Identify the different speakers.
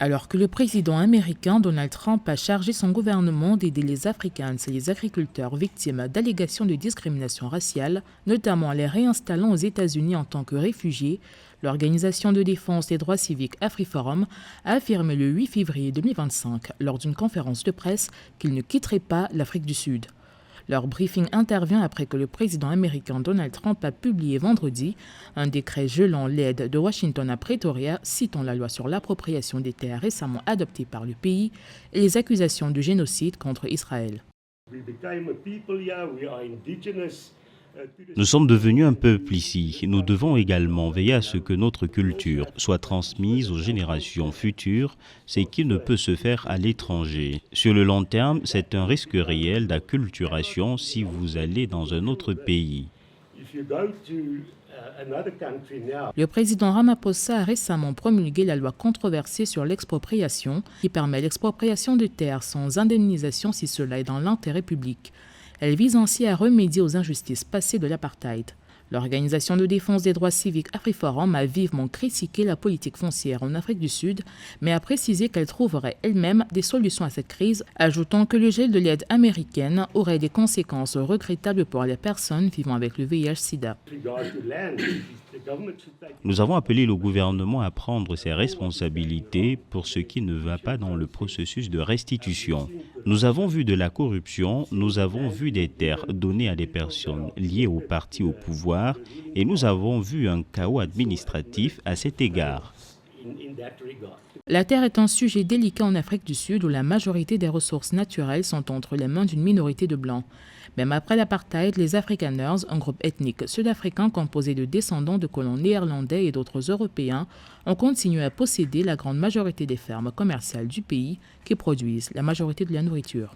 Speaker 1: Alors que le président américain Donald Trump a chargé son gouvernement d'aider les Afrikaans et les agriculteurs victimes d'allégations de discrimination raciale, notamment en les réinstallant aux États-Unis en tant que réfugiés, l'Organisation de défense des droits civiques AfriForum a affirmé le 8 février 2025 lors d'une conférence de presse qu'il ne quitterait pas l'Afrique du Sud. Leur briefing intervient après que le président américain Donald Trump a publié vendredi un décret gelant l'aide de Washington à Pretoria, citant la loi sur l'appropriation des terres récemment adoptée par le pays et les accusations de génocide contre Israël.
Speaker 2: Nous sommes devenus un peuple ici. Nous devons également veiller à ce que notre culture soit transmise aux générations futures, ce qui ne peut se faire à l'étranger. Sur le long terme, c'est un risque réel d'acculturation si vous allez dans un autre pays.
Speaker 1: Le président Ramaphosa a récemment promulgué la loi controversée sur l'expropriation, qui permet l'expropriation de terres sans indemnisation si cela est dans l'intérêt public. Elle vise ainsi à remédier aux injustices passées de l'apartheid. L'Organisation de défense des droits civiques AfriForum a vivement critiqué la politique foncière en Afrique du Sud, mais a précisé qu'elle trouverait elle-même des solutions à cette crise, ajoutant que le gel de l'aide américaine aurait des conséquences regrettables pour les personnes vivant avec le VIH-Sida.
Speaker 2: Nous avons appelé le gouvernement à prendre ses responsabilités pour ce qui ne va pas dans le processus de restitution. Nous avons vu de la corruption, nous avons vu des terres données à des personnes liées au parti au pouvoir et nous avons vu un chaos administratif à cet égard.
Speaker 1: La terre est un sujet délicat en Afrique du Sud où la majorité des ressources naturelles sont entre les mains d'une minorité de blancs. Même après l'apartheid, les Afrikaners, un groupe ethnique sud-africain composé de descendants de colons néerlandais et d'autres Européens, ont continué à posséder la grande majorité des fermes commerciales du pays qui produisent la majorité de la nourriture.